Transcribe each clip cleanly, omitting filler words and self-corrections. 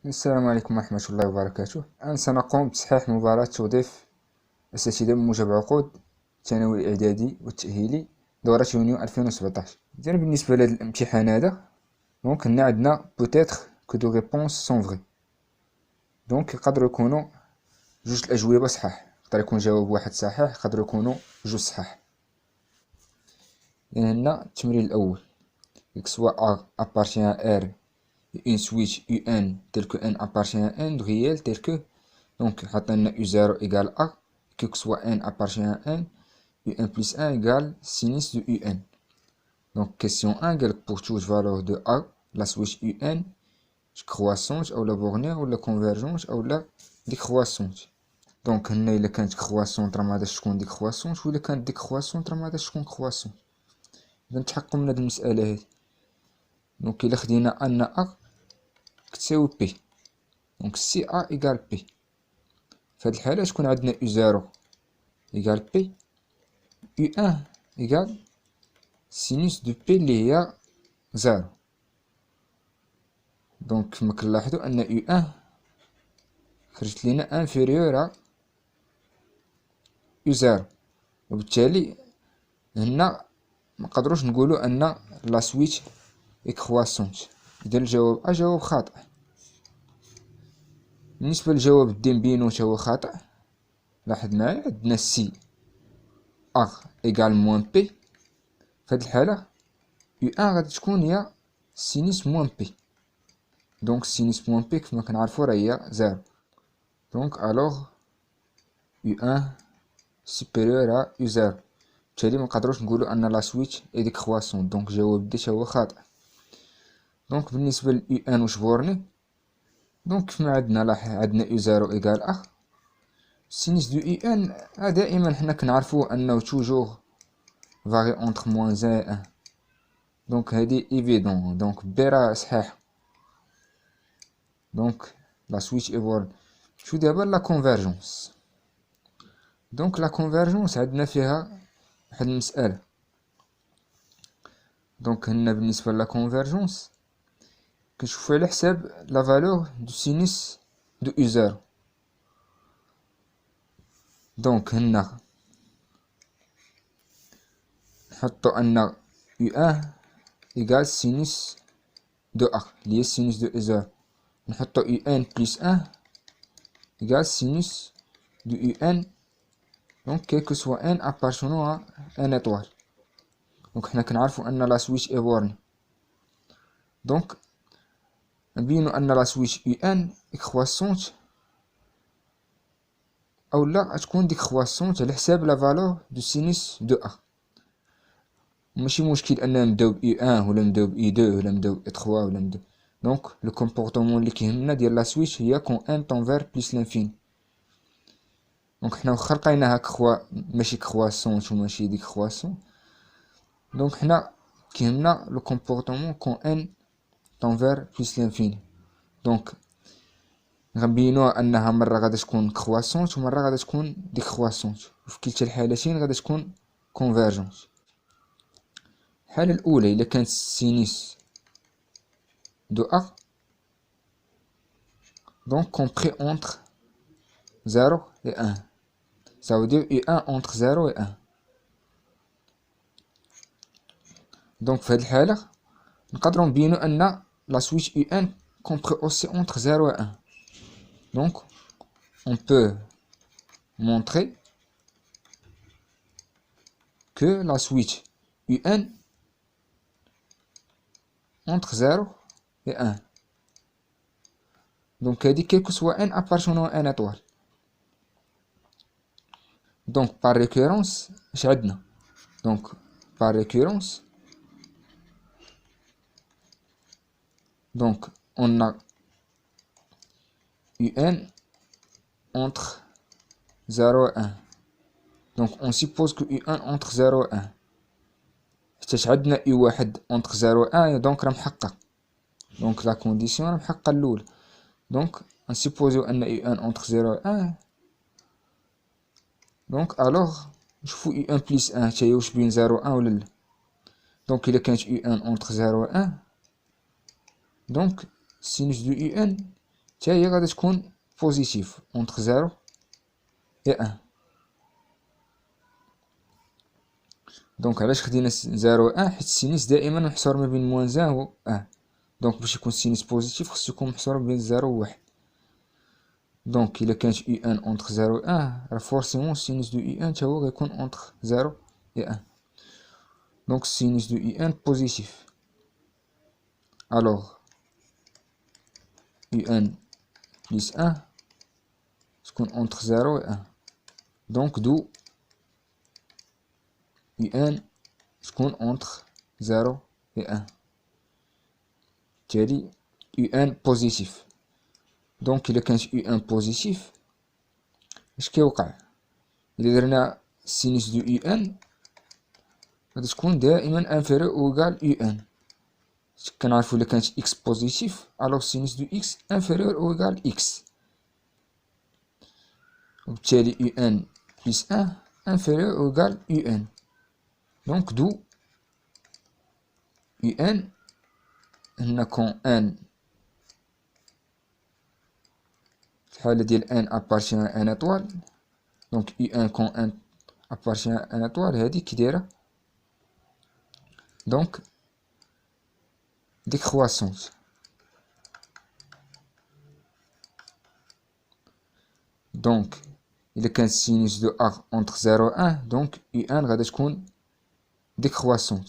السلام عليكم ورحمة الله وبركاته. الآن سنقوم بتصحيح مباراة توظيف أساتذة بموجب عقود الثانوي الإعدادي والتأهيلي دورة يونيو 2017. إذن بالنسبة لهذا الامتحان هذا دونك هنا عندنا بوتيتر كو دو ريبونس سون فري، دونك يقدروا يكونوا جوج الأجوبة صحاح، يقدر يكون جواب واحد صحيح، يقدروا يكونوا جوج صحاح. إذن هنا التمرين الأول que soit A appartient à R et une switch UN tel que N appartient à N réel tel que donc حطينا U0 égale A, que soit N appartient à N, UN plus 1 égale sinus de UN. Donc question 1 قالك pour toute valeur de A la switch UN croissante ou la bornée ou la convergence ou la décroissante. donc هنا إلا كانت croissante راه ما غاديش تكون décroissante، وإلا كانت décroissante راه ما غاديش تكون croissante. إذا نتحققوا من هاد المسألة هادي. دونك إلا خدينا أن أ كتساوي بي، دونك سي أ إيكال بي، في هاد الحالة تكون عندنا أو زيرو إيكال بي، أو أن إيكال سينوس دو بي اللي هي زيرو. دونك كما كنلاحظو أن أو أن خرجت لينا انفيريور ا أو زيرو، وبالتالي هنا منقدروش نقولو أن لا سويتش إي كخواسونت. إذا الجواب أ جواب خاطئ. بالنسبة للجواب دي نبينو تا هو خاطئ. لاحظ معايا عندنا سي أ إيكال موان بي، في هاد الحالة أو أن غادي تكون هي سينوس موان بي، دونك سينوس موان بي كما كنعرفو راه هي زيرو. دونك ألوغ أو أن سوبيريور ا أو زيرو، بالتالي منقدروش نقولو أن لا سويتش إي ديكخواسون، دونك جواب دي تا هو خاطئ. دونك بالنسبة ل أو أن واش بورني، دونك كما عندنا لاحظ عندنا أو زيرو إيكال أ، سينوس دو أو أن دائما حنا كنعرفو أنه توجور فاغي أونتخ موان زان إي أن، دونك هادي إيفيدون، دونك بي راه صحيحة. دونك لا سويتش إي بورني. شو دابا لا كونفيرجونس. دونك لا كونفيرجونس عندنا فيها واحد المسألة. دونك هنا بالنسبة لا كونفيرجونس كنشوفو على حساب لا فالور دو سينوس دو أو زيرو. دونك هنا نحطو أن أو أن إيكال سينوس دو أ اللي هي سينوس دو أو زيرو، نحطو أو أن بلس أن إيكال سينوس دو أو أن، دونك كيل كو سوا أن أبارتونون أ أن إطوال. دونك حنا كنعرفو أن لا سويتش إي بورني، دونك نبينو أن لا سويتش أو أن إكخواسونت أو لا غتكون ديكخواسونت على حساب لا فالور دو سينوس دو أ. ماشي مشكل أننا نبداو ب أو أن ولا نبداو ب أو دو ولا نبداو ب أو تخوا ولا نبداو. دونك لو كومبورتمون اللي كيهمنا ديال لا سويتش هي كون أن طون فير بلس لانفيني. دونك حنا واخا لقيناها كخوا ماشي كخواسونت وماشي ديكخواسون، دونك حنا كيهمنا لو كومبورتمون كون أن طون فير بلس لانفيني. دونك غنبينوها انها مره غادي تكون كرواسونت ومره غادي تكون ديكرواسونت، وفي كلتا الحالتين غادي تكون كونفيرجونت. الحاله الاولى الا كانت سينوس دو ا دونك كومبري اونتر 0 و 1، ça veut dire u1 entre 0 و 1. دونك في هذه الحاله نقدروا نبينوا ان لا سويتش u1 كومبري اوسي اونتر 0 و 1. donc on peut montrer que la switch UN entre 0 et 1. Donc elle dit quel que soit n appartenant à n étoile. Donc par récurrence, donc par récurrence, donc on a UN entre 0 et 1. Donc on suppose que UN entre 0 et 1. حتى عندنا U1 entre 0 et 1 donc راه محقق. donc la condition راه محققة الأولى. donc on suppose أن UN entre 0 et 1. donc alors نشوفو UN plus 1 حتى هي واش بين 0 و 1 ولا لا. donc إلا كانت UN entre 0 et 1 donc sinus de UN حتى هي غادي تكون بوزيتيف اونتر 0 و 1. دونك علاش خدينا 0 و 1؟ حيت السينيس دائما محصور ما بين موان 1 و 1. دونك باش يكون السينيس بوزيتيف خصو يكون محصور بين 0 و 1. دونك الا كانت U1 اونتر 0 و 1 راه فورسيمون السينوس دو U1 تا هو غيكون اونتر 0 و 1. دونك السينوس دو U1 بوزيتيف. الوغ U1 بلس 1 تكون اونتر 0 و 1. دونك دو U1 تكون اونتر 0 و 1. بالتالي U1 بوزيتيف. دونك الا كانت U1 بوزيتيف اش كيوقع؟ الا درنا السينوس دو U1 غادي تكون دائما انفيريور او ايكال U1. كنعرفو الا كانت x بوزيتيف الوغ سينوس دو x انفيريور او ايكال x. وبالتالي U1 بلس 1 انفيريور او ايكال UN. دونك دو UN هنا كون ان في الحالة ديال ان ابارتيان ان اطوال. دونك UN كون ان ابارتيان ان اطوال هادي كي دايرة دونك ديكرواسونت. دونك الا كانت سينوس دو ا اونتر 0 و 1 دونك UN غادا تكون ديكرواسونت.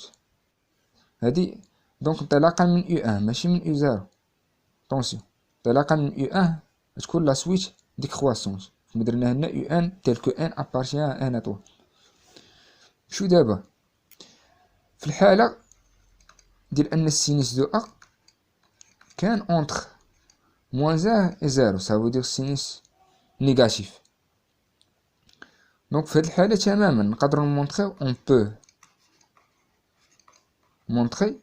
هادي دونك انطلاقا من U1 ماشي من U0. طونسيون انطلاقا من U1 تكون لا سويت ديكرواسونت كما درنا هنا UN تيل كو ان ابارتيان ان اطوال. شو دابا في الحالة ديال ان السينوس دو ا كان اونتر موان 1 و 0 سا دير سينوس نيجاتيف. دونك في هاد الحالة تماما نقدرو نمونطخيو اون بو مونطخي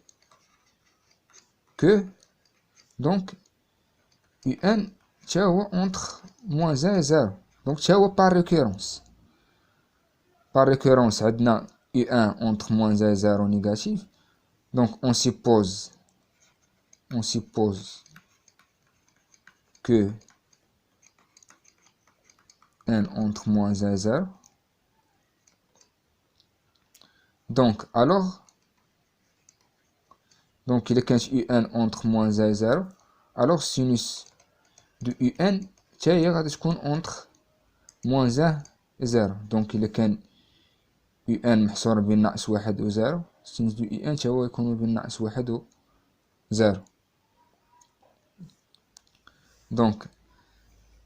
كو دونك UN تا هو اونتر موان 1 و 0. دونك تا هو بار ريكورونس. بار ريكورونس عندنا U1 entre moins 1 et 0 négatif. Donc on suppose que n entre moins 1 et 0. Donc alors il est UN entre moins 1 et 0. Alors sinus de UN غادي تكون entre moins 1 et 0. Donc il est UN محصور بين ناقص 1 و 0. sinus de UN تا هو يكون بين ناقص 1 و 0. دونك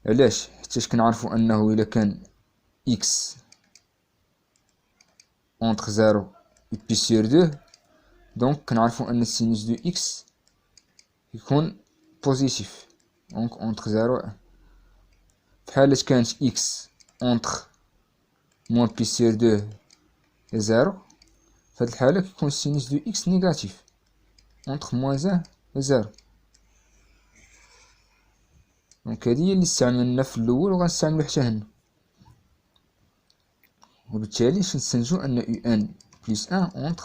علاش؟ حيتاش كنعرفو انه الا كان x entre 0 و بي سور 2 دونك كنعرفو ان السينوس دو x يكون بوزيتيف. دونك entre 0 و 1. في حالة كانت x entre موان بي سور 2 و 0 في هاد الحالة كيكون السينوس دو x نيجاتيف entre moins 1 و 0. دونك هادي هي اللي استعملنا في الاول و غنستعملو حتى هنا. وبالتالي نستنتجو ان UN بلس 1 اونتر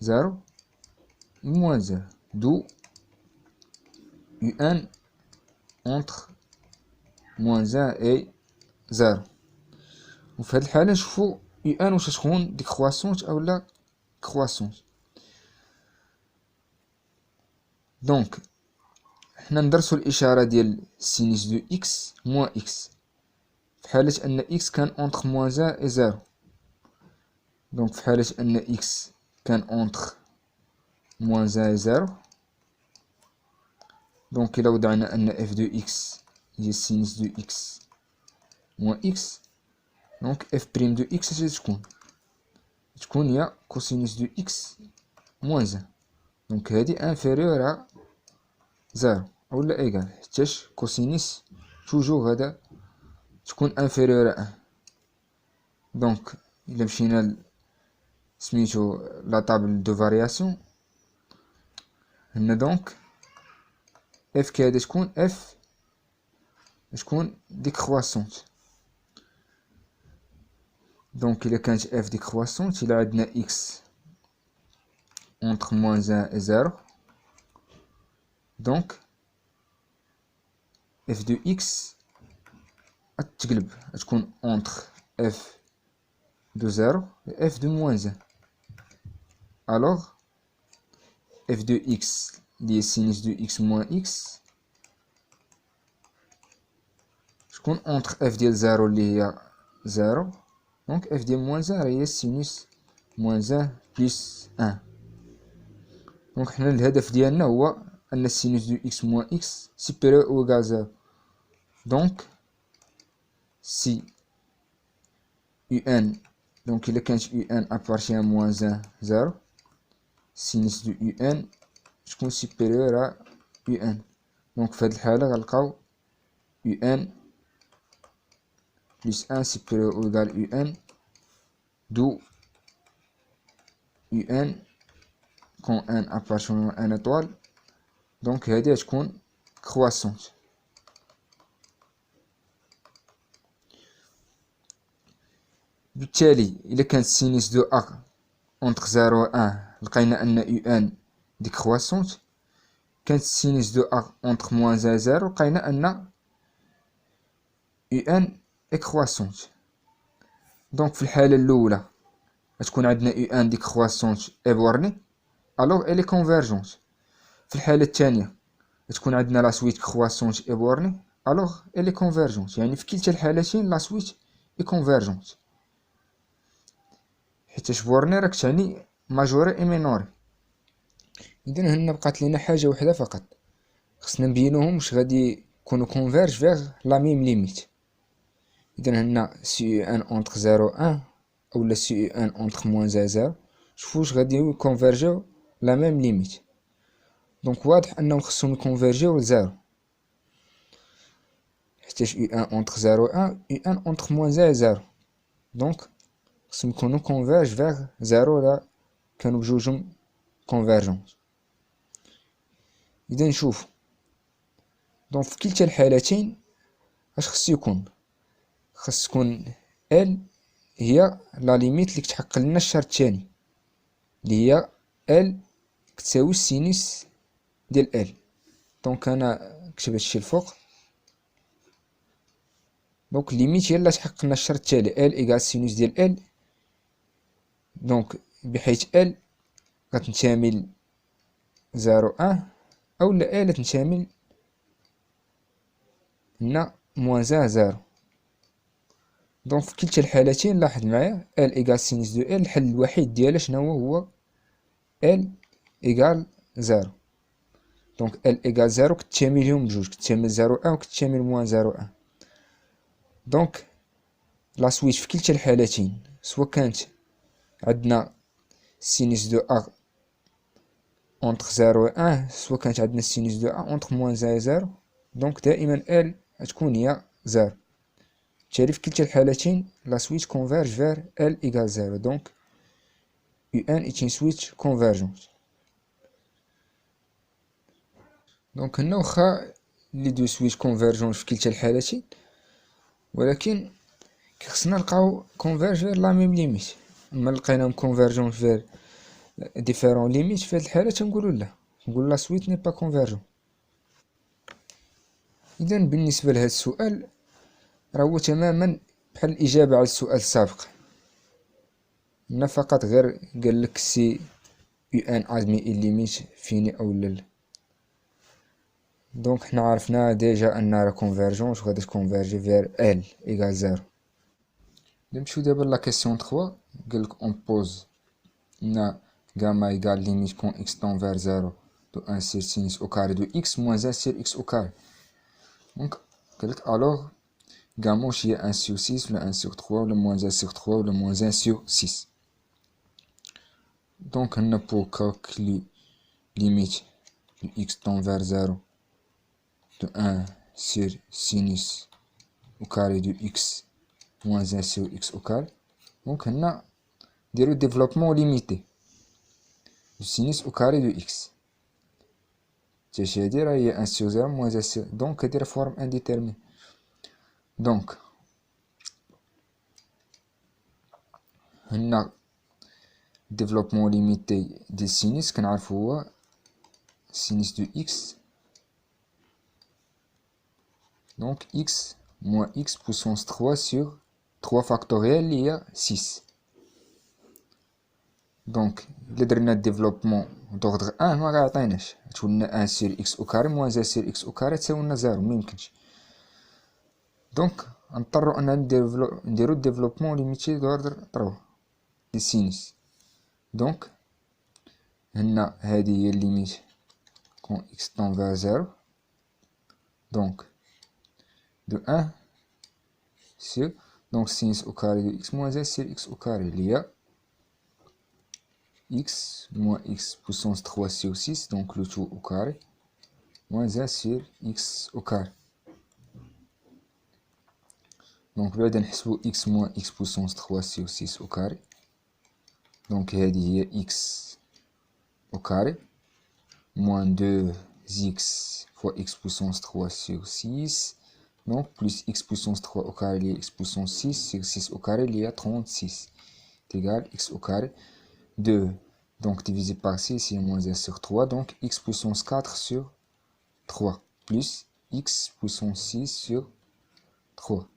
0 و موان 0 دو UN اونتر موان 1 اي 0. وفي هاد الحالة نشوفو UN واش تكون ديكرواسونت او لا كرواسونت. دونك حنا ندرسو الاشارة ديال سينوس دو x موان x في حالة ان x كان اونتر موان 1 اي 0. دونك في حالة ان x كان اونتر موان 1 اي 0 دونك الى وضعنا ان f دو x هي سينوس دو x موان x دونك f بريم دو x اش تكون هي كوسينوس دو x موان 1. دونك هادي انفيريور ا 0 اولا ايكال حيتاش كوسينوس توجور هذا تكون انفيريور ا 1. دونك الا مشينا سميتو لا طابل دو فارياسيون هنا دونك اف كي غادي تكون اف تكون ديكرواسونت. دونك الا كانت اف ديكرواسونت الا عندنا اكس اونتر موان 1 و 0 دونك اف دو اكس تقلب تكون اونتر اف دو زيرو و اف دو موان زان. الوغ اف دو اكس اللي هي سينوس دو اكس موان اكس تكون اونتر اف ديال زيرو اللي هي زيرو، دونك اف ديال موان زان هي سينوس موان زان بلس ان. دونك حنا الهدف ديالنا هو ان سينوس دو اكس موان اكس سوبيريور او ايكال زيرو. دونك سي u n، دونك إلا كانت u n appartient à moins 1 0 sinus de u n تكون supérieur à u n. دونك في هاد الحالة غنلقاو u n plus 1 supérieur ou égal u n، d'où u n quand n appartient à n étoile. دونك هادي تكون croissante. بالتالي إلا كانت سينوس دو أ entre 0 و 1 لقينا أن u n décroissante. كانت سينوس دو أ entre moins 1 0 لقينا أن u n est croissante. دونك في الحالة الأولى غتكون عندنا u n décroissante et bornée alors elle est convergente. في الحالة الثانية غتكون عندنا لا سويت croissante et bornée alors elle est convergente. يعني في كلتا الحالتين لا سويت est convergente، حيتاش بورني راك تعني ماجوري اي مينوري. اذا هنا بقات لينا حاجه وحده فقط، خصنا نبينوهم واش غادي يكونوا كونفيرج فيغ لا ميم ليميت. اذا هنا سي يو ان اونتر 0 1 اولا سي يو ان اونتر موان 0، شوفوا واش غادي يكونفيرجيو لا ميم ليميت. دونك واضح انهم خصهم يكونفيرجيو لزيرو، حيتاش يو ان اونتر 0 1 يو ان اونتر موان 0، دونك خصهم يكونوا كونفيرج فيغ زيرو لا كانوا بجوجهم كونفيرجونس. اذا نشوف دونك في كلتا الحالتين اش خص يكون، خص تكون ال هي لا ليميت اللي كتحقق لنا الشرط الثاني اللي هي ال كتساوي السينوس ديال ال. دونك انا نكتب هادشي الفوق. دونك ليميت هي اللي تحقق لنا الشرط التالي ال ايكال سينوس ديال ال، دونك بحيث ال غتنتمي 0 1 اولا ال تنتمي هنا موان 0. دونك في كلتا الحالتين لاحظ معايا ال ايكال سينوس دو ال الحل الوحيد ديالها شنو هو ال ايكال 0. دونك ال ايكال 0 كتشامل ليهم بجوج، كتشامل 0 1 وكتشامل موان 0 1. دونك لا سويت في كلتا الحالتين سواء كانت عندنا سينوس دو ا اونتر 0 و 1 سواء كانت عندنا سينوس دو ا اونتر موان 0، دونك دائما ال تكون هي 0. بالتالي في كلتا الحالتين لا سويت كونفيرج فير ال ايكال 0. دونك u n est une switch convergente. دونك هنا واخا لي دو سويت كونفيرجونت في كلتا الحالتين، ولكن خصنا نلقاو كونفيرج فير لا ميم ليميت. اما لقيناهم كونفيرجونت فير ديفيرون ليميت في هاد الحالة تنقولو لا، نقول لا سويت ني با كونفيرجون. اذا بالنسبة لهاد السؤال راه هو تماما بحال الإجابة على السؤال السابق، هنا فقط غير قالك سي يو ان ادمي ليميت فيني او لا. دونك حنا عرفنا ديجا ان راه كونفيرجونس وغادي تكونفيرجي فير ال ايكال 0. نمشيو دابا لا كيسيون 3. قالك اون بوز هنا غاما ايكال ليميت كون اكس تون فير 0 دو 1 سير سينوس او كاري دو اكس موان 1 سير اكس او كاري. دونك قالك الوغ غاما واش هي 1 سير 6 ولا 1 سير 3 ولا موان 1 سير 3 ولا موان 1 سير 6. دونك هنا بور كالكولي ليميت de x tend vers 0 de 1 sur sinus au carré de x moins 1 sur x au carré. Donc on a des développement limité du sinus au carré de x. C'est-à-dire il y a 1 sur 0 moins 1 sur... Donc il y a des formes indéterminées. Donc on a développement limité des sinus qu'on a fait sinus de x Donc x moins x puissance 3 sur 3 factoriel il y a 6. Donc إلا درنا développement d'ordre 1 ما غيعطيناش، تولنا 1 sur x au carré moins 1 sur x au carré تساوي لنا 0، ميمكنش. دونك نضطرو أننا نديرو développement limité d'ordre 3 دي سينوس. دونك هنا هادي هي الليميت quand x tend vers 0. Donc de 1 sur donc sinus au carré de x moins 1 sur x au carré, il y a x moins x puissance 3 sur 6, donc le tout au carré, moins 1 sur x au carré. Donc بعد نحسبو x moins x puissance 3 sur 6 au carré. Donc هذه هي x au carré moins 2x fois x puissance 3 sur 6. Donc plus x puissance 3 au carré lié x puissance 6 sur 6 au carré il y a 36. C'est égal x au carré 2. Donc divisé par 6 c'est moins 1 sur 3. Donc x puissance 4 sur 3 plus x puissance 6 sur 3.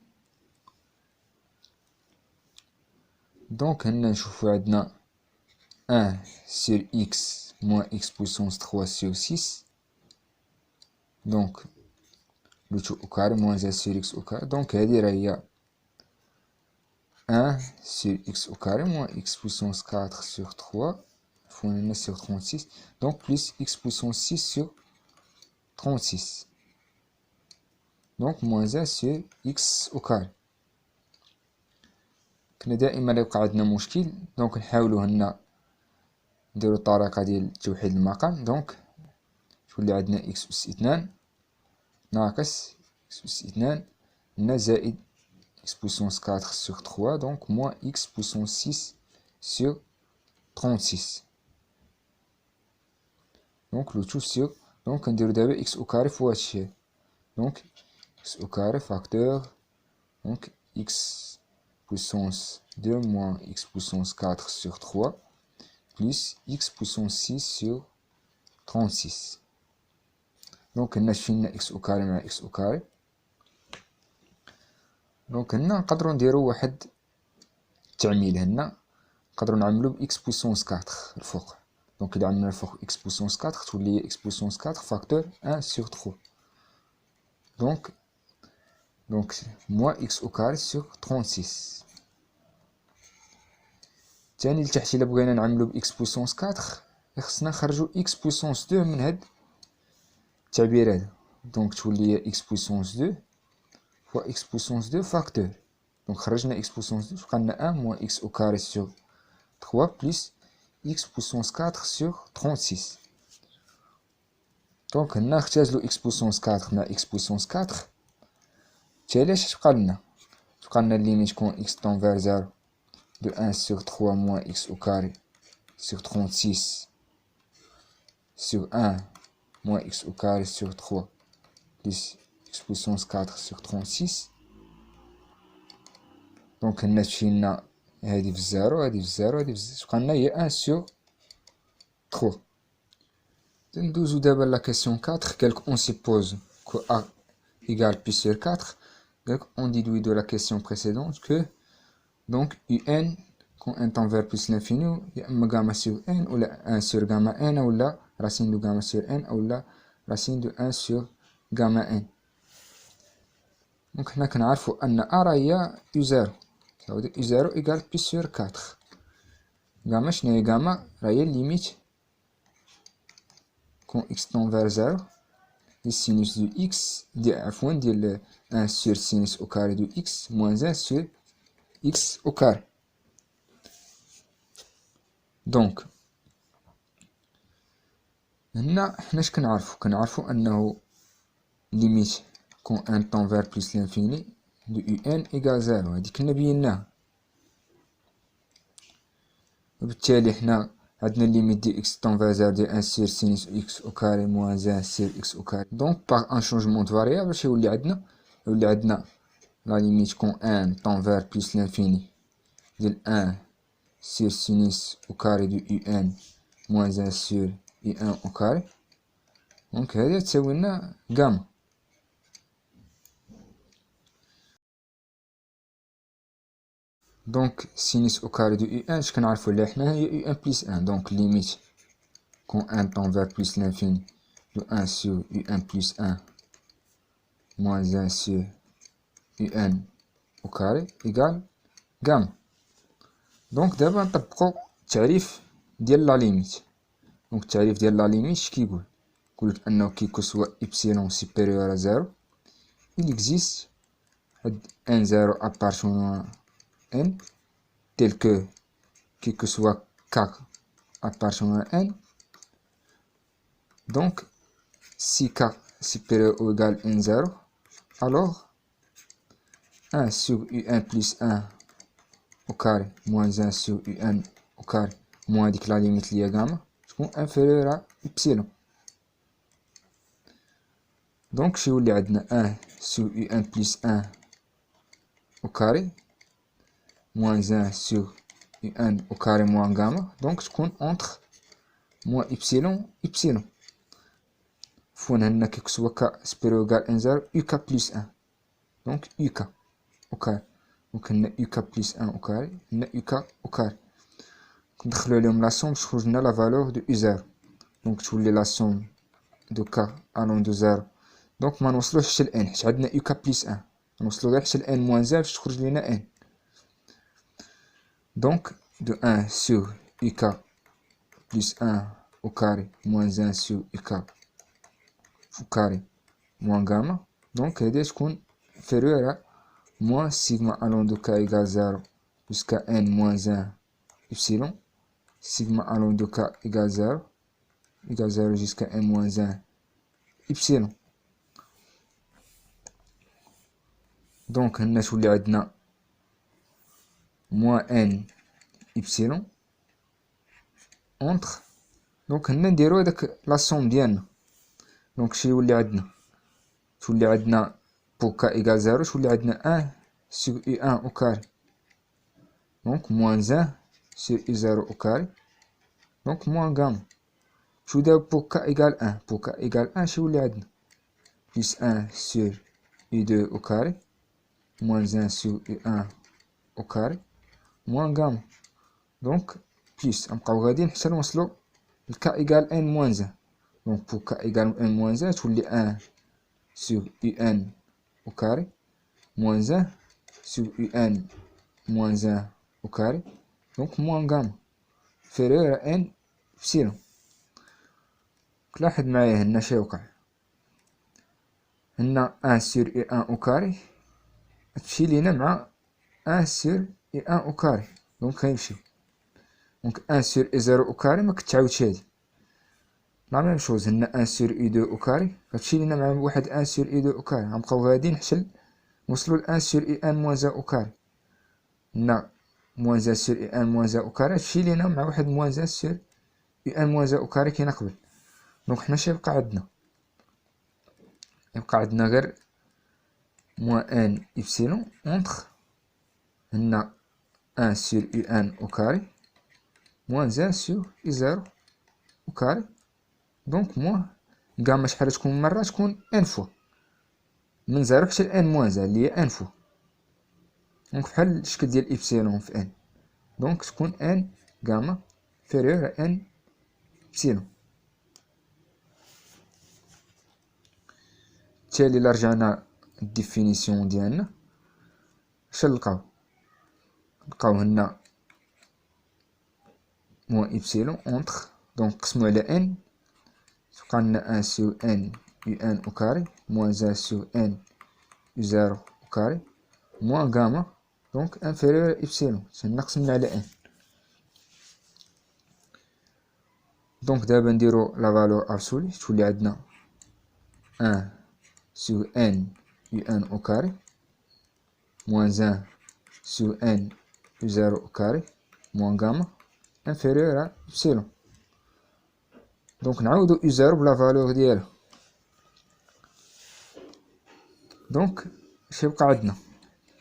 Donc هنا نشوفو عندنا 1 sur x moins x puissance 3 sur 6. Donc le tout au carré moins 1 sur x au carré. Donc هذه راهي 1 sur x au carré moins x puissance 4 sur 3 fois 1 sur 36. Donc plus x puissance 6 sur 36. Donc moins 1 sur x au carré. كنا دائما يبقى عندنا مشكل، دونك نحاولو هنا نديرو الطريقة ديال توحيد المقام. دونك تولي عندنا x أس 2 ناقص x أس 2 هنا زائد x puissance 4 sur 3, donc moins x puissance 6 sur 36. Donc le tout sur, donc on dirait x au carré fois h. Donc x au carré facteur, donc x puissance 2 moins x puissance 4 sur 3 plus x puissance 6 sur 36. Donc on a fini x au carré مع x au carré. دونك هنا نقدرو نديرو واحد التعميل، هنا نقدرو نعملو ب x puissance 4 الفوق. دونك إلا عملنا الفوق x puissance 4 تولي x puissance 4 facteur 1 sur 3. Donc moins x au carré sur 36. تاني لتحت إلا بغينا نعملو ب x puissance 4 خصنا نخرجو x puissance 2 من هاد التعبير هذا. دونك تولي x puissance 2 fois x puissance 2 facteur. Donc خرجنا x puissance 2 بقالنا 1 moins x au carré sur 3 plus x puissance 4 sur 36. Donc هنا نختازلو x puissance 4 مع x puissance 4. تالي اش تبقالنا؟ تبقالنا ليميت كون x tend vers 0 de 1 sur 3 moins x au carré sur 36 sur 1 moins x au carré sur 3 plus x puissance 4 sur 36. دونك هنا تمشيلنا هادي في الزيرو، هادي في الزيرو، هادي في الزيرو، تبقالنا هي 1 sur 3. ندوزو دابا لا كيسيون 4. قالك on suppose que a égale pi sur 4. Donc on déduit de la question précédente que donc un quand n tend vers plus l'infini يا اما gamma sur n ولا 1 sur gamma n ولا racine de gamma sur n ولا racine de 1 sur gamma n. Donc حنا كنعرفو ان a راهي u0. Ça veut dire u0 égale pi sur 4. Gamma شنو هي gamma؟ راهي limite quand x tend vers 0 du sinus de x ديال 1 sur sinus au carré de x moins 1 sur x au carré. Donc هنا حنا اش كنعرفو انه limite quand n tend vers plus l'infini de un égale 0. هادي كنا بيناها، وبالتالي حنا عندنا ليميت دي x tend vers 0 ديال 1 sur sinus x au carré moins 1 sur x au carré. Donc par un changement de variable اش يولي عندنا la limite quand n tend vers plus l'infini ديال 1 sur sinus au carré de un moins 1 sur un au carré. Donc هذه تساوي لنا gamma. دونك سينوس او كاري دو يو ان اش كنعرفو اللي حنا هي يو ان بلس ان. دونك ليميت كون ان طون فير بلس لانفيني دو ان سور يو ان بلس ان موان ان سور يو ان او كاري ايكال غاما. دونك دابا نطبقو التعريف ديال لا ليميت. دونك التعريف ديال لا ليميت اش كيقول؟ يقولك انه كي كسوا ايبسيلون سوبيريور ا زيرو il existe un zéro appartenant à n tel que soit k appartenant à n. Donc si k supérieur ou égal à n 0, alors 1 sur un plus 1 au carré moins 1 sur un au carré moins la limite liée à gamma تكون inférieure à epsilon. Donc شي يولي عندنا 1 sur un plus 1 au carré moins 1 sur un au carré moins gamma, donc تكون entre moins epsilon epsilon. فون هنا كي كسوا k supérieur ou égal à 0 uk plus 1 donc uk au carré. donc هنا uk plus 1 au carré هنا uk au carré. ندخلو عليهم لا سوم باش تخرج لنا لا فالور دو u0. donc تولي لا سوم دو k allant de 0. donc ما نوصلوش حتى ل n حيت عندنا uk plus 1 نوصلو غير حتى ل n moins 0 باش تخرج لنا n. donc de 1 sur uk plus 1 au carré moins 1 sur uk au carré moins gamma. donc هادي تكون inférieure à moins sigma allant de k égale 0 jusqu'à n moins 1 epsilon. sigma allant de k égale 0 jusqu'à n moins 1 epsilon. donc هنا تولي عندنا moins n epsilon entre. donc هنا نديرو هداك لا سوم ديالنا. donc شي يولي عندنا تولي عندنا pour k égale 0 تولي عندنا 1 sur u1 au carré donc moins 1 sur u0 au carré donc moins gamma. شو دابا pour k égale 1 pour k égale 1 شي يولي عندنا plus 1 sur u2 au carré moins 1 sur u1 au carré moins gamma. donc plus نبقاو غاديين حتى نوصلو ل k égale n moins 1. donc pour k égale n moins 1 تولي 1 sur un au carré moins 1 sur un moins 1 au carré donc moins gamma inférieur à n epsilon. لاحظ معايا هنا شي وقع هنا 1 sur un au carré تمشي لينا مع 1 sur un au carré donc غيمشيو. donc 1 sur 0 au carré ما كتعاودش هادي لا ميم شوز. هنا 1 sur u2 au carré غتمشي لينا مع واحد 1 sur u2 au carré غنبقاو غاديين حتى نوصلو ل 1 sur un moins 1 au carré. هنا moins 1 sur un moins 1 au carré تمشي لينا مع واحد moins 1 sur un moins 1 au carré كاينه قبل. دونك حنا شي يبقى عندنا غير moins n epsilon entre هنا 1 sur un au carré moins 1 sur u0 au carré donc moins gamma شحال تكون مرة تكون n فوا من 0 حتى ل n moins 1 اللي هي n فوا. دونك بحال الشكل ديال epsilon في n دونك تكون n gamma inférieur à n epsilon. بالتالي إلا رجعنا الديفينيسيون ديالنا اش نلقاو هنا موان إبسيلون أونتر دونك نقسمو على n تبقى لنا 1 sur n u1 au carré moins 1 sur n u0 au carré moins gamma donc inférieur à إبسيلون هنا قسمنا على n. دونك دابا نديرو لا فالور أبسولي تولي عندنا 1 sur n u1 au carré moins 1 sur n u0 au carré moins gamma inférieur à epsilon. دونك نعاودو u0 بلا فالور ديالها. دونك اش يبقى عندنا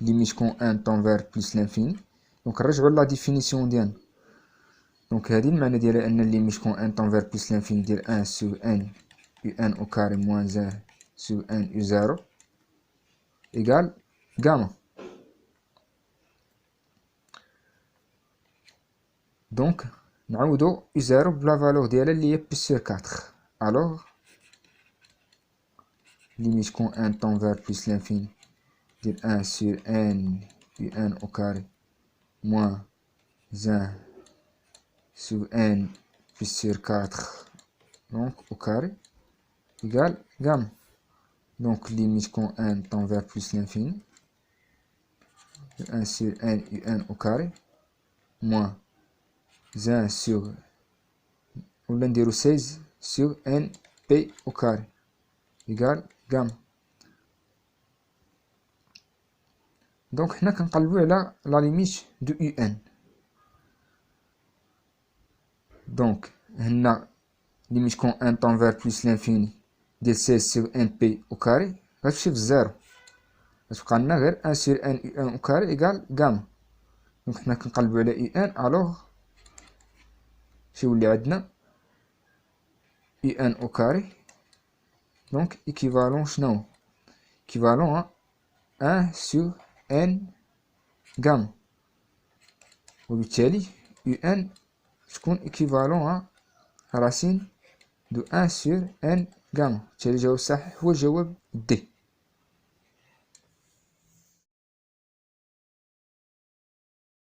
ليميت كون ان طون فير بلس لانفيني. دونك نرجعو لا ديفينيسيون ديالنا. دونك هادي المعنى ديالها ان ليميت كون ان طون فير بلس لانفيني ديال 1 sur n u1 au carré moins 1 sur n u0 égale gamma. دونك نعوضو U0 بلا فالور ديالها اللي هي بي سور 4. الوغ limite quand n tend vers plus l'infini de 1 sur n un au carré moins 1 sur n plus sur 4 donc au carré égale gamme. Donc limite quand n tend vers plus l'infini de 1 sur n un au carré moins 1 sur ou l'un 16 sur n p au carré égale gamme. Donc حنا كنقلبو على la limite de un. Donc هنا limite quand n tend vers plus l'infini ديال 16 sur np au carré غتمشي في الزيرو، غتبقى لنا غير 1 sur n au carré égal gamma. دونك حنا كنقلبو على un الوغ تيولي عندنا un au carré donc équivalent شنو équivalent à 1 sur n gamma، وبالتالي un تكون équivalent à racine de 1 sur n gamma. بالتالي الجواب الصحيح هو الجواب D.